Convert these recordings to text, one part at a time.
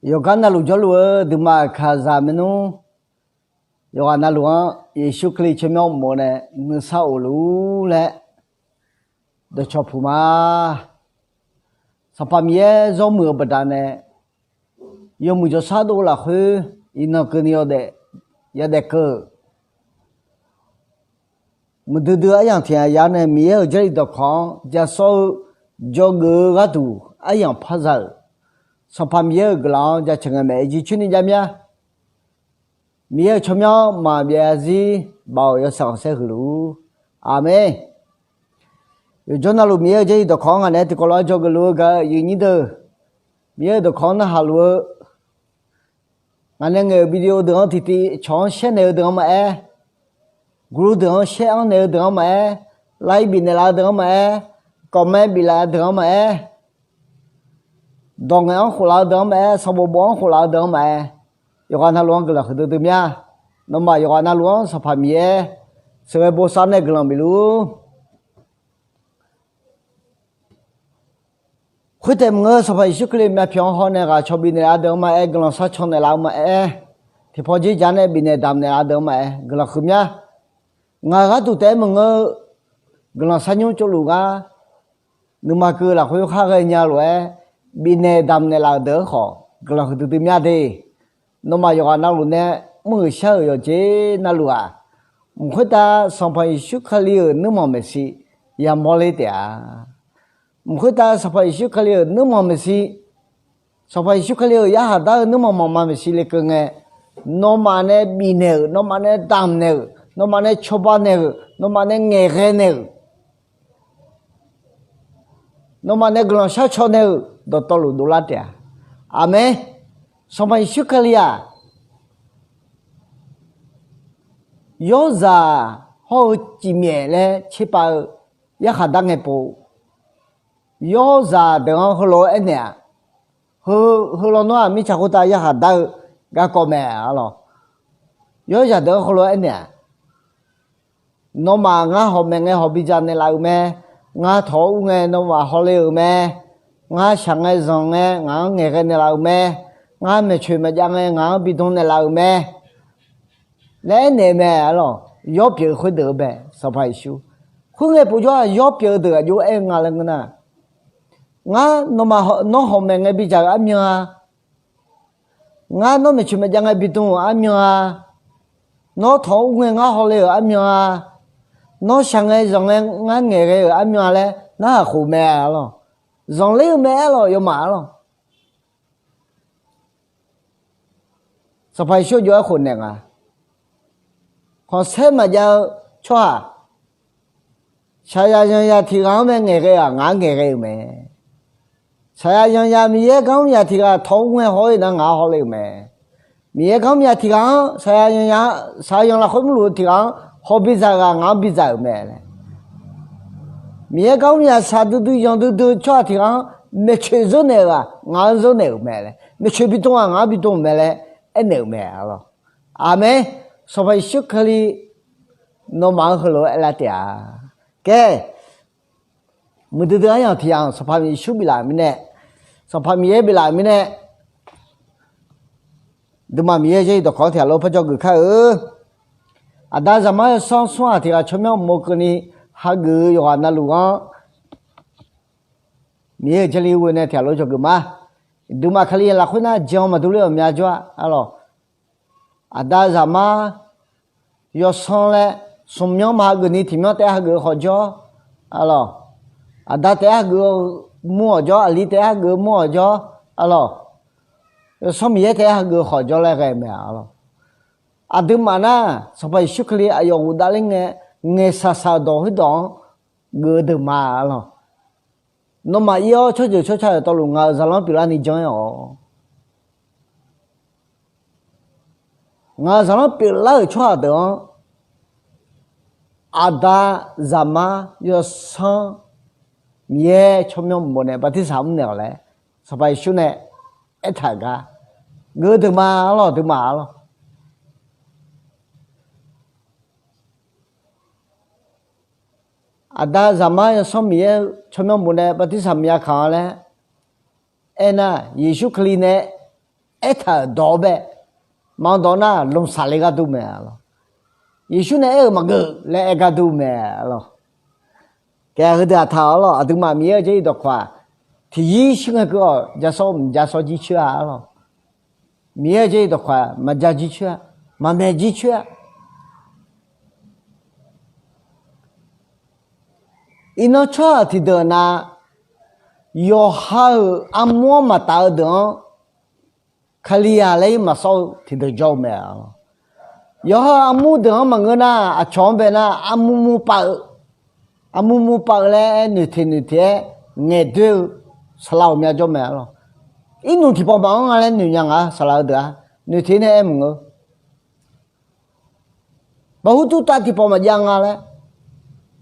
有干那路叫路的嘛卡啥么弄，有干那路啊，耶稣可以前面么呢？你少路嘞，的巧普嘛，上半面做么不单呢？有么就啥多了去，伊那个你要得个，么多多样天呀呢，没有这里的看，加少叫个度，样拍照。上半面个浪在城外面去去你家面，没有出面嘛别是包要上山去路，阿妹，有叫那路没有这一道康啊，那这个老叫个路个有你的，没有的康那哈路，俺那个 video 等弟弟长线那等嘛哎，group 等线那等嘛哎，来宾那拉等嘛哎，搞咩比拉等嘛哎。当然胡拉等买，什么帮胡拉等买，有看他乱个了很多的面，那么有看他乱是怕面，是为不山那个了没路，会在我是怕一些个面偏好那个，瞧比那等买，个了啥穿那老买，提跑去家那比那当那等买，个了后面，我个都在我个了三年走路个，那么个了会看个伢来。bine dam ne la de ho glo hu tu mya de no ma yo na lu ne mu sha yo je na lu a mu ta som pa shu khali no ma me si ya mo le tia mu ta sa pa shu khali no ma me si sa pa shu khali ya ha da no ma me si le ke nge no ma ne bine no ma ne dam ne no ma ne choba ne no ma ne nge ge ne no ma ne glo sha cho ne do tolu do latia ame sampai syukalia yoza ho ji mie le chi pa ya ha dang e po yoza de ho lo enia ho lo no mi cha ko ta ya ha da ga ko me alo yoza de ho lo enia no ma nga ho me nge ho bi ja ne la me nga tho nge no ma ho le me ngã sang cái dòng ngã nghe cái này là mẹ ngã mẹ chuyện mà chẳng ngã bị đông này là mẹ lấy này mẹ lo yếu biểu会得呗sao phải修không nghe bùi cho yếu biểu được yếu em ngã lên cái nào ngã nó mà nó hôm nay nghe bị chẳng ăn miếng à ngã nó mẹ chuyện mà chẳng bị đông ăn miếng à nó thấu nghe ngã họ lấy ăn miếng à nó sang cái dòng ngã nghe cái ăn miếng là nó khổ mẹ lo dòng lấy mẹ lo yêu mà lo sao phải số giờ khôn này à còn xem mà giờ cho à sai ya thì ngáo mẹ nghe cái à ngáo nghe cái mẹ sai ya mi ye không ya thì à thấu nghe hỏi nó ngáo hỏi mẹ mi ye không ya thì ngáo sai ya là không luôn thì ngáo họ bị sao ngáo bị sao mẹ mẹ con nhà sao tôi cho thì nó mẹ chơi rồi nè à ngã rồi nè mẹ này mẹ chơi bị tung à ngã bị tung mẹ này em nè mẹ rồi à mẹ sao phải sức khali nó mang hơi lỗi là tiệt cái mình từ từ anh thì anh sao phải sức bị làm nè sao phải mẹ bị làm nè đừng mà mẹ chơi được khó thì lâu phải cho người khác à đã giờ mà xong xong thì là cho mẹ một cái này ha gu yo na lu ga mie chali wo ne thya lo cho gu ma du ma khali la khuna jong ma du le mya jwa alors ada zama yo son le som myo ma gu ni thi myo te ha gu ho jo alors ada te ha gu mo jo ali te ha gu mo jo alors som ye te ha gu ho jo le ga me alors adu mana sabai shukli ayo udaling ne nghe sa đó hết đó người từ mà lo nó mà yêu cho giờ cho tao luôn ngờ giờ nó bị là đi chơi ở ngờ giờ nó bị là cho đó ada zama yo sang ye cho mình một này bắt thì sao nữa lại sao phải số này ít thằng cả người từ mà lo ada zaman som ye chome mune pati samya khale ena yesu khli ne 爱他多呗，忙到那弄啥来个都没了。也许呢，爱么个来个都没了。该和他讨了，都嘛没这一多块，提一些个家少几去啊了，没这一多块，没家几去，没买几去。伊那车提的那，要好按摩嘛打的，可里亚来嘛少提的叫没了。要好按摩的嘛个那啊，床边那按摩包。amu pa le ni the nge de salau mya jo me lo inu thi pa ba nga le nu nya nga salau da ni the ne em ngo ba hu tu ta thi pa ma yang nga le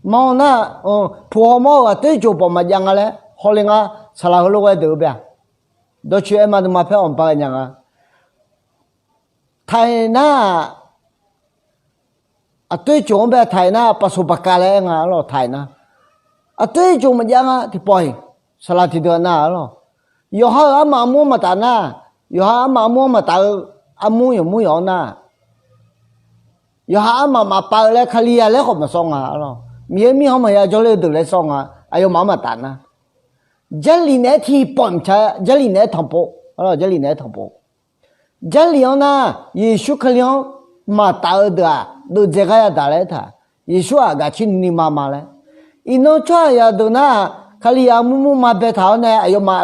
mo na pho mo ga te jo pa ma yang nga le ho le nga salau lo ga de ba do chu em ma ma phe on pa nya nga thai na tôi chọn bé thầy na pasu bakale nga lo thầy na tôi chọn mà giang thì bồi sala thì được na lo yo ha ama mua mà ta na yo ha ama mua mà ta amu yo na yo ha ama mà pa le khalia le ko ma song nga lo mi ho ma ya jo le được le song nga ayo ma ma ta na jali ne thi pom cha jali ne thong po lo jali ne thong po jali na yesu khalion mà ta được do jaga ya dale tha yesu aga chin ni mama le ino cha ya do na khali ya mu ma be thao ne ayo ma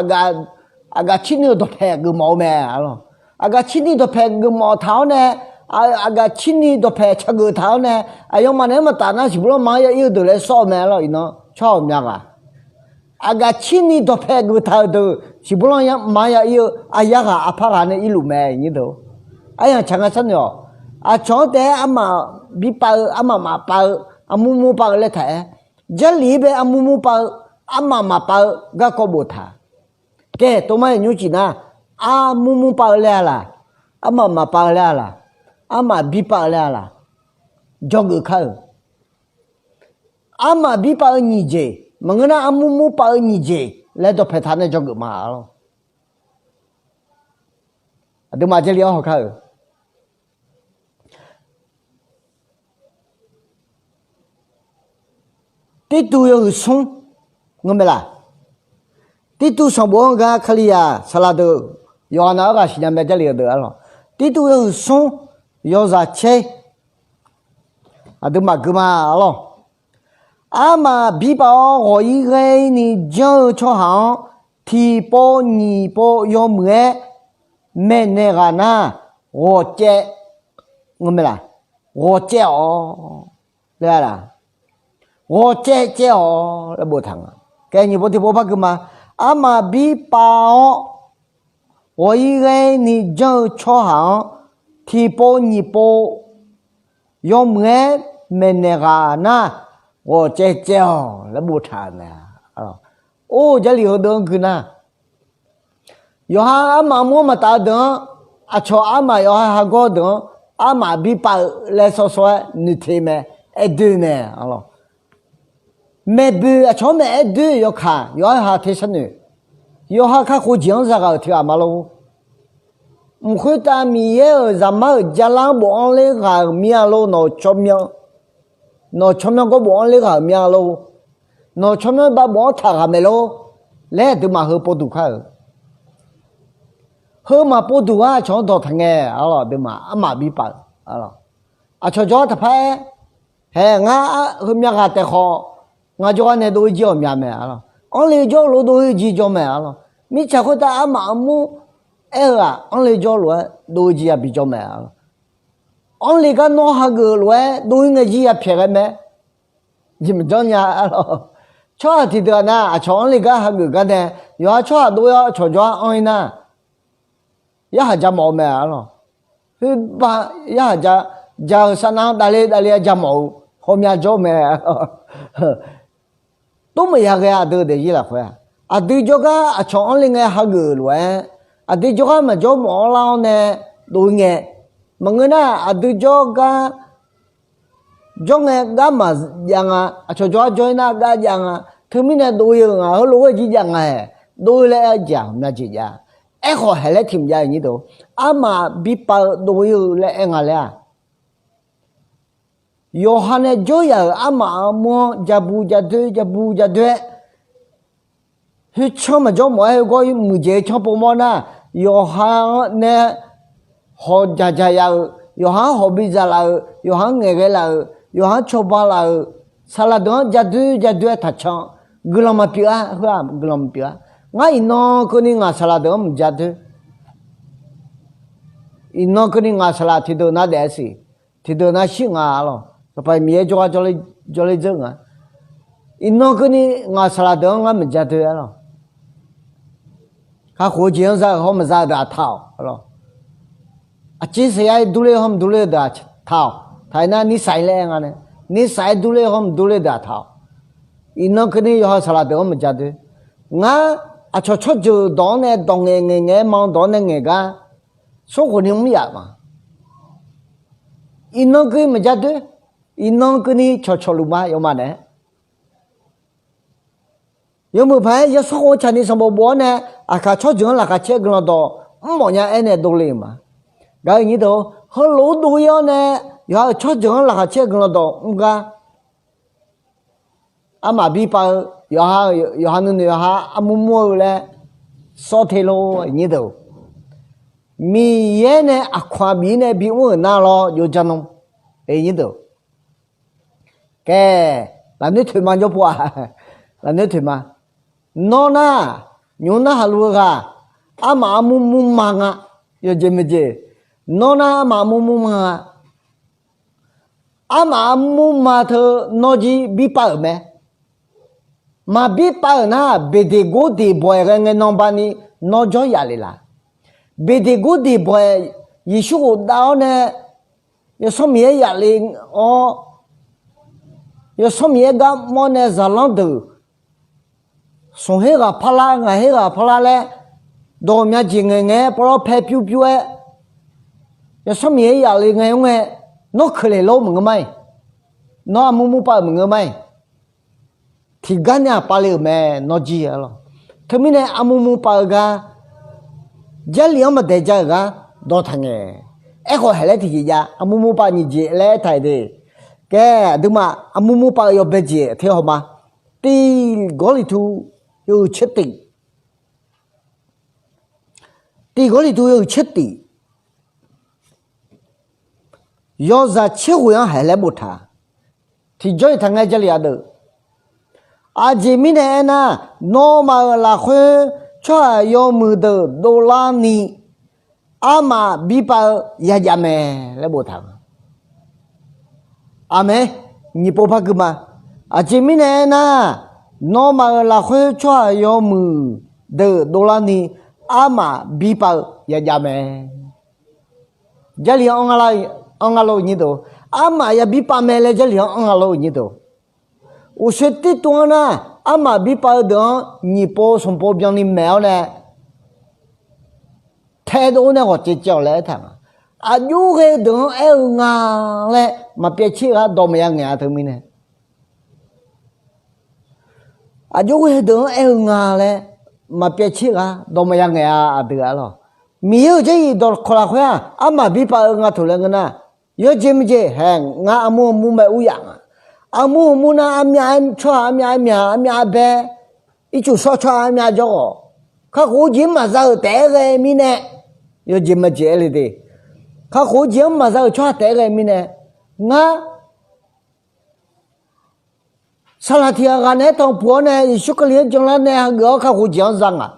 aga chin ni do phe gu mo me alo aga chin ni do phe gu mo thao ne aga chin ni do phe cha gu thao ne ayo ma ne ma ta na si blo ma ya yu do le so me lo ino cha mya ga aga chin ni do phe gu thao do si blo ya ma ya yu aya ga apha ga ne ilu me ni do aya changa san yo à chỗ thế ama bị bao ama mà bao amu bao lên thế giờ lý về amu bao ama mà bao gác có bột thà cái tôi mới nhớ chỉ na amu bao lên là ama mà bao lên là ama bị bao lên là cho người khác ama bị bao như gì mà người na amu bao như gì lấy đồ phải thằng này cho người mà lo đừng mà chơi liao học khác tí tu yo sung ngom la tí tu song bo ga khalia salado yo na ga shi me jali de lo tí tu yo sung yo za che aduma guma lo ama bi ba ho yi ge ni jo cho ha ti po ni po yo mwe me ne ga na wo che ngom la wo che o le la 我这哦，那不疼啊！给你不听不怕干嘛？阿妈比包，我一个你就错行，提包你包，用没没那个那，我这哦，那不疼呢啊！哦，这里有东西呢，有哈阿妈摸嘛打灯，啊错阿妈有哈个灯，阿妈比包来说说你听没？哎对没？啊咯。没不啊，全没对要看，要哈提升的，要哈看好精神个听嘛喽。唔会打米耶，咱们家人不安利个米喽，那全面个不安利个米喽，那全面把不他个没喽，来都嘛喝不毒看，喝嘛不毒啊，全都疼哎，啊咯对嘛，阿妈比白啊咯，啊悄悄他拍，嘿，我喝米个得好。我就按那都叫面买了，俺来叫路都叫买了，没吃过的俺妈母，哎呀，俺来叫路都也比较买了，俺来个弄哈个路都应该也便宜买，你们讲呀了，瞧提的呢，瞧俺来个哈个呢，要瞧都要瞧俺呢，也还加毛买了，把也还加山上打理加毛，后面叫买了。都没有个都得一了回啊，对这个啊，厂里个哈个乱啊，对这个嘛叫毛老呢，都个，么个呢啊，对这个，这个干嘛样啊？啊，就那个样啊，他们呢都有啊，后来几样啊，都来讲那几样，哎好还来听讲你都，阿玛比巴都有来俺俩。约翰呢就要阿玛么加布加对，去唱么就么还个木节唱不么呢？约翰呢好加要，约翰好比咋啦？约翰那个啦，约翰唱吧啦，萨拉东加对他唱，格拉马比啊，是吧？格拉马比啊，我一弄可能我萨拉东加对。ino kini ngasala tido na desi tido na singa lo supaya mie juga jole jenga ino kini ngasala do nga mjatu ya lo ka ho jing sa ho ma sa da thao lo a chi se ai dule hom dule da thao thai na ni sai le nga ne ni sai dule hom dule da thao ino kini yo sala do mjatu nga a cho ju do ne dong nge mang do ne nge ga số của những miệng mà ino cái mà chắc đấy ino cái này cho lùm mà yêu mà nè yêu mà phải yêu số của chani sao bố nè à cả cho chúng là cả chết cái đó mọi nhà anh này đồ liền mà cái gì đó họ lố đồ yêu nè yêu cho chúng là cả chết cái đó không cả à mà bị bao yêu hắn yêu mua là số thế lo gì đó mi ye ne akwa bi ne bi wo na lo yo janong e yin do ke la ne thwe ma jo bwa la ne thwe ma no na nyu na halu ga ama mu ma nga yo je me je no na ma mu ma nga ama mu ma tho no ji bi pa me ma bi pa na be de go de boy ga nge no ba ni no jo ya le la别的个地方，也许我到呢，有什么压力哦，有什么个么呢？在浪头，从那个帕拉，那个帕拉嘞，到面前个不老拍标标诶，有什么压力个用诶，那可来老么个买，那木把么个买，提干呀把了没，那几了，他们呢阿木把个。家里么在家个多疼诶，哎个还来提家，阿木把你接来抬的，个对嘛？阿木把要别接，听好吗？第个里头有七地，第个里头有七地，要是七个人还来不他，提着他爱家里头，阿姐妹呢那normal拉回。cho yo mu de dola ni ama bipa ya jame le bo thang ame ni po pha kuma a chi mi ne na no ma la khwe cho yo mu de dola ni ama bipa ya jame jali on ala ni do ama ya bipa me le jali on ala ni do o se ti to na à mà bị bao đó nhị bố xong bố biang đi mèo nè thay đổi nè họ chỉ cho lại thằng à du cái đó eo ngà lẹ mà biết chi là đồ mày ngà thôi mình nè à du cái đó eo ngà lẹ mà biết chi là đồ mày ngà à được rồi miêu chứ đồ khoa khoa à mà bị bao ngà thôi là ngà yo chim chứ hàng ngà mua mày uy à amu na amya cho amya be ichu so cho amya jo kha hu jim ma za te ge mi ne yo jim ma je le de kha hu jim ma za cho te ge mi ne nga salathia ga ne tong pu ne isu kli jong la ne ga kha hu jing zang a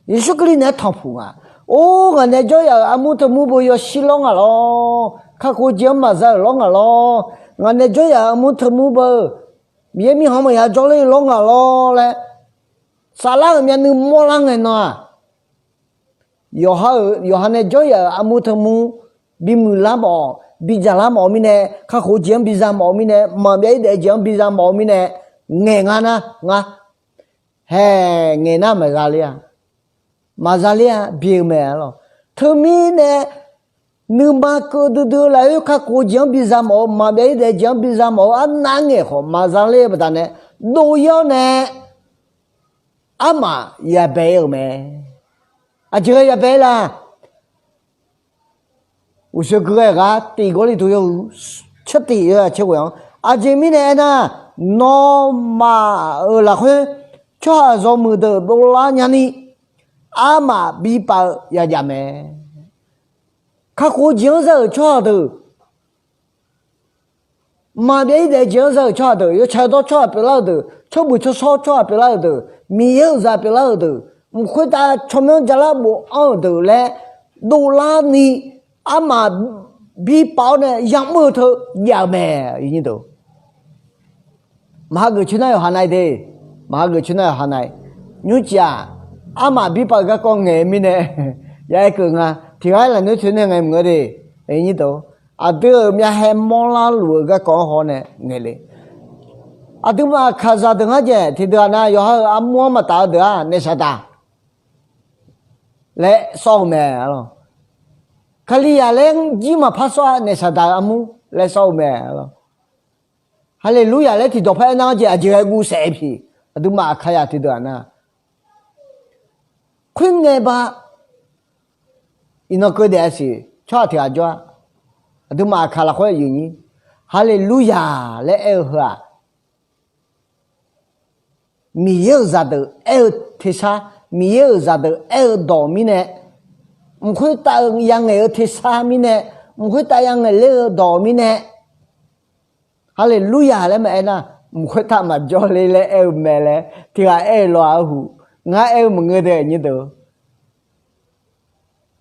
isu kli ne thong pu a o ga ne jo ya amu to mu bo yo silong a lo kha hu jim ma za long a lo ngàn này chơi à muốn thử mua bơ, bây giờ họ mà giờ cho lấy lông à lo lẽ, sao lại người nương mua lăng này nọ, giờ họ này chơi à muốn thử mua, bị mù làm bỏ, bị già làm bỏ mình nè, các khu chiếm bị già bỏ mình nè, mà bây giờ chiếm bị già bỏ mình nè, nghe ngàn à, ngà, hè nghe na mà ra lia bị mẹ lo, thử mình nè. Nếu mà cứ đưa lại các cô giang bị giảm máu mà bây giờ giang bị giảm máu anh nang nghe họ mà rằng lấy bữa này đồ yêu nè à mà ya bé mẹ à chưa ya bé là 我说个地沟里头有吃地啊，吃过啊，前面呢那老马那会吃什么的多拉年呢？阿妈比包也家没，看火精神吃的，马边的精神吃的，有吃到吃不了的，吃不吃少吃不了的，没有啥不了的，我回答出门家了不熬的嘞，多拉呢？阿妈比包呢，养木头也没，你都。马个去那有行来的，马个去那有行来，你讲阿妈比包个讲眼面呢，也个啊，听下来你去那眼么的，你都。啊，对面还忙啦路个讲好呢，眼嘞。啊，对嘛，看啥等下子，听到那要阿妈嘛打的啊，那啥打，来烧麦了。kali ya leng jima paswa ne sadaramu le sau me lo hallelujah le ti do pha na je aje gu se phi adu ma khaya ti do na khwin nge ba ino ko de si chwa thia jwa adu ma khala khwe yu ni hallelujah le e hwa mi ye za de e thisa mi ye za de e do mi ne唔會帶人嘅去沙面呢，唔會帶人嘅嚟到面呢。哈利路亞咧咪嗱，唔會帶埋咗你咧，誒咩咧？聽下誒老虎，我誒唔嘅嘅呢度。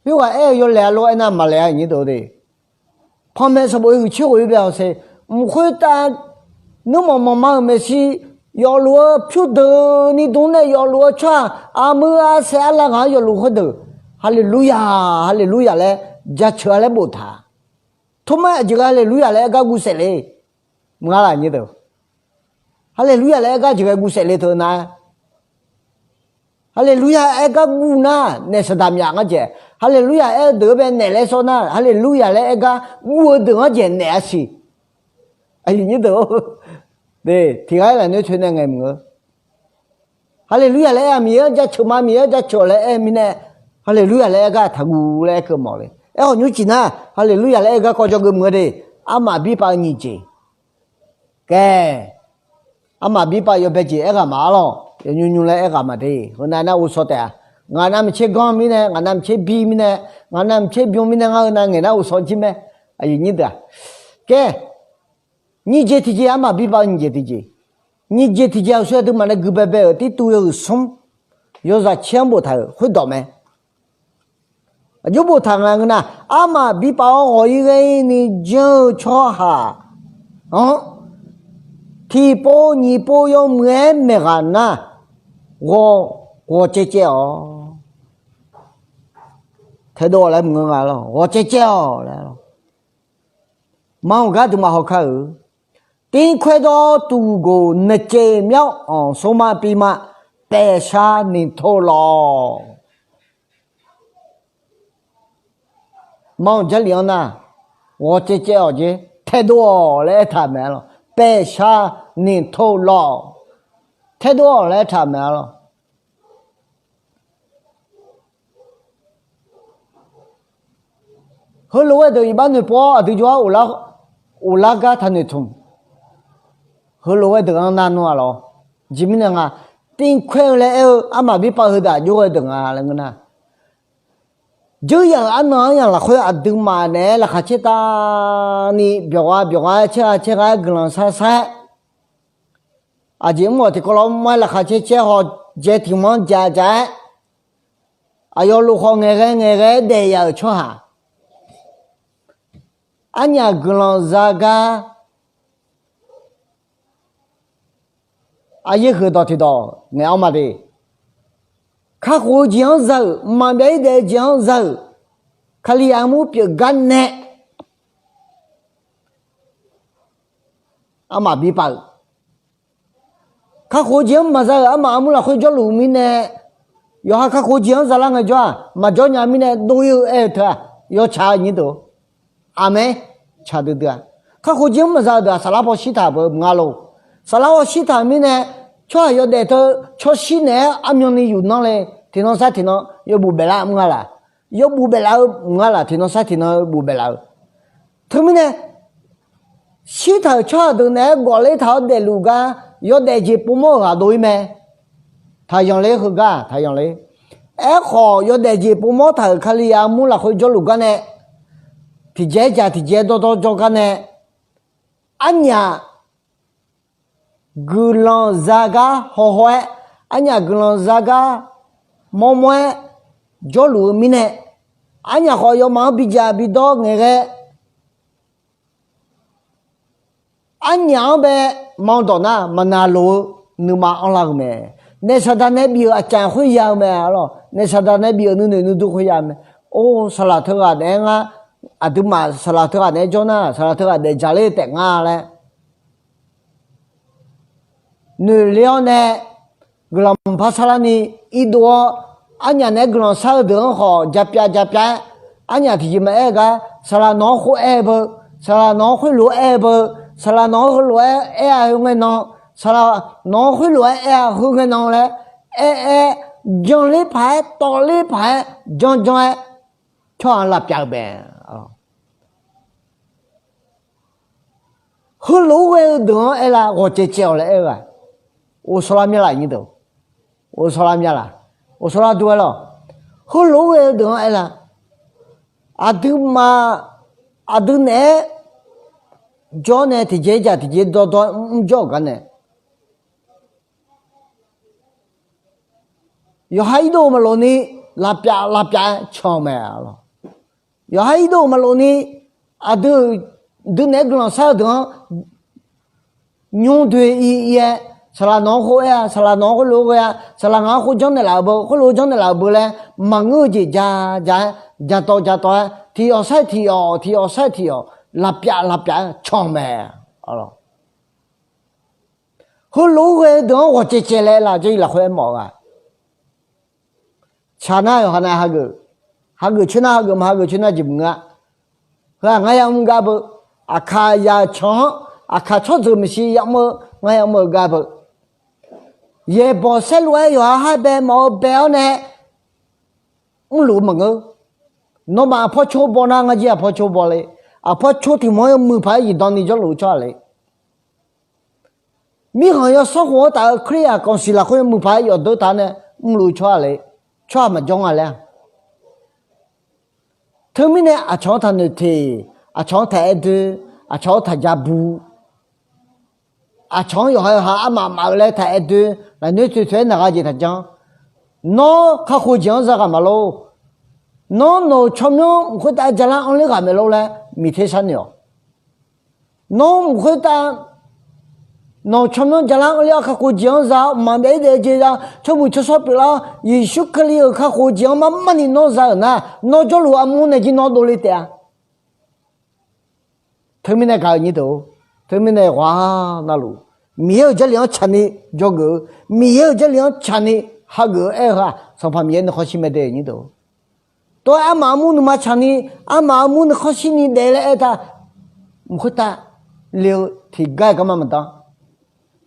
如果誒要嚟攞嗱唔嚟呢度的，旁邊是冇去會表示，唔會帶那麼慢慢嘅事。要攞票的，你懂得要攞穿，阿母阿媽啦，我要攞好的。哈利路亞，哈利路亞咧，只車咧冇他，同埋這個哈利路亞咧，個故事咧，唔啱啦呢度。哈利路亞咧，個這個故事咧頭嗱，哈利路亞個故嗱，你是點樣嘅啫？哈利路亞這邊你來說嗱，哈利路亞咧個我等我講你是，哎呢度，對，聽下人哋傳嘅唔個，哈利路亞咧咪有只車嘛咪有只車咧咪呢？哈利路亞咧個他古咧個冇咧，我你知呐，哈利路亞咧個講咗個乜嘢？阿媽比包你知，嘅阿媽比包要俾住一個馬咯，要用咧一個馬的，我奶奶我說的啊，我那唔切講咩呢？我那唔切比咩呢？我那唔切表咩呢？我那我那我說起咩？哎呀你的，嘅你接提起阿媽比包你接提起，你接提起我說的嘛那個白白的都有送，有啥錢不他會倒咩？就不谈了呢，阿妈比包我一个你就错哈，提包你包要没干呐，我姐姐哦，太多了没干了，我姐姐哦来了，忙个都蛮好看哦，顶快到度过那几秒哦，数码比嘛，白沙你头了。忙这里呢，我姐姐儿子太多来他们了，白下年头了，太多来他们了。后来我都一般的包，都叫我那个他那种，后来我都讲难弄了，基本上啊，顶快来阿妈比包后的就会等啊那个呢。就yang anak yang lah kau ada mana lah kacita ni biar cakap gelang saya. Aje mu ti kalau mai lah kacita ho jadi mana jaja. Ayo lu kau ngere deh ya cua. Anya gelang zaga. Aye kerja tidak ni amat deh. 看火江肉，马边的江肉，看两目别干呢，阿妈比包，看火江嘛肉，阿妈木啦会叫路面呢，要看火江肉啷个叫，嘛叫伢面呢都有他，要查你都，阿妹查得的，看火江嘛肉的，沙拉包西塔不阿喽，沙拉包西塔面呢。cho yo để thôi cho xin này âm nhung này dùng nó này thì nó sát thì nó yo bù bể lại không là 有不白老我啦，听到啥听到不白老，他们呢，西头桥头呢，过来头的路个，要带去不毛个对没？太阳来好个，太阳来，哎好要带去不毛头，可里呀，木了会做路个呢，提前家提前多做个呢，俺呀。gulang zaga hohoe anya gulang zaga momoe jolu mine anya ho yo ma bija bido ngere anya be mong do na manalo numa onla me ne sada ne bi a chan hui ya me lo ne sada ne bi nu nu du hui ya me o sala tho ga de nga aduma sala tho ga de jona sala tho ga de jale te nga le女了呢，格朗帕萨拉尼一多，俺家呢格朗萨德好，加别，俺家提么那个，萨拉农户爱不，萨拉农户路爱不，萨拉农户路爱用个农，萨拉农户路爱用个农嘞，将里排，到里排，将，全拉别呗啊。后路个东哎啦，我就叫了哎个。我说了没啦？你都，我说了没啦？我说了多了。后来我等下了，阿都呢，叫呢提前多叫个呢。有还多么罗呢？拉边抢没了。有还多么罗呢？阿都那个啥等，用对一。萨拉农户呀，萨拉农户路个呀，萨拉农户种的老婆，户路种的老婆嘞，忙我就加多，提要晒提要，拉边抢没，好了。后路个等我接来了，就一来回毛啊。查那有那哈个去那个嘛，哈个去那就不啊，是吧？我要么干不，阿卡呀抢，阿卡错做么事，要么我要么干不。也不是路有还被毛标呢，路么个，那么破车包那个就破车包嘞，啊破车听没有门牌一当你就路出来，你好像生活到可以啊，公司啦会门牌要到他呢，路出来，出么中啊嘞，他们呢啊抢他那天，啊抢他的，啊抢他家布。啊，抢又还阿妈来他一堆，那你最那个就他讲，那他会讲啥个嘛喽？那全面会打家人安利个没喽嘞？没听啥呢？那会打，那全面家人安利他会讲啥？嘛没得这样，全部吃烧饼了，也许可里他会讲嘛你弄啥呢？那叫路阿姆那就弄多了点，他们那搞你都。他们那话那路没有这两钱的这个，没有这两钱的那个哎哈，上旁边的好些没得你都，都俺妈母那么钱的，俺妈母那好些你来了哎他，不会打留提改干嘛么当，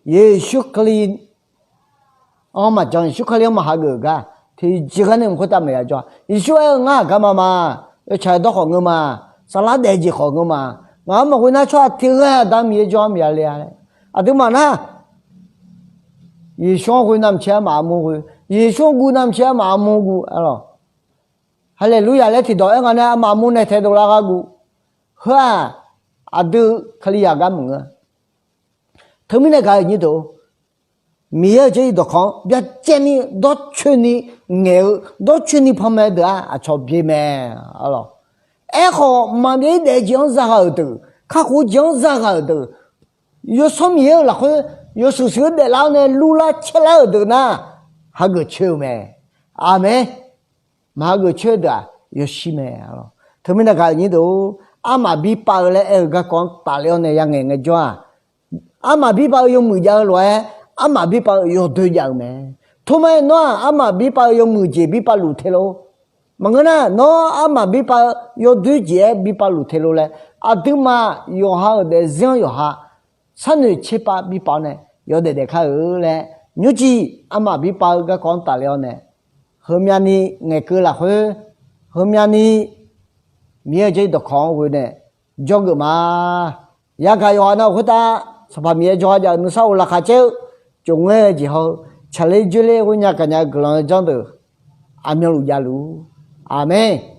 也许可以，俺嘛讲许可以嘛那个提几个人不会打没有叫，也许哎俺干嘛要吃到好个嘛，沙拉带几好个嘛。我们会拿出来听啊，当面讲面来嘞，啊对嘛呢？也想会那么吃麻木会，也想过那么吃麻木过，啊咯。后来路亚来提到，哎我呢麻木呢提到那个过，呵啊都可以呀干么啊？他们那个你都没有这一道康，别见你到村里牛，到村里旁边的啊，炒皮咩，啊咯。哎好，嘛没得讲啥好的，看好讲啥好的，有什么有了会有手的然后呢，路啦吃了的呢，还个吃没？阿妹，嘛个吃的有西没了，他们那个你都阿妈比包了哎个讲大了呢样个讲，阿妈比包有木匠来，阿妈比包有对样没？他们那阿妈比包有木匠比包路铁喽。Mengena no ama bipa yo duje bipa lutelo le aduma yo ha de zion yo ha sanu chepa bipa ne yo de kha le nyuji ama bipa ga kon ta leo ne he mya ni nge ke la he 后面呢，面这的康回呢，这个嘛，也看有那回答，是把面这叫你少了卡酒，中午之后吃了酒嘞，我人家个人这样的，阿弥路亚路，阿门。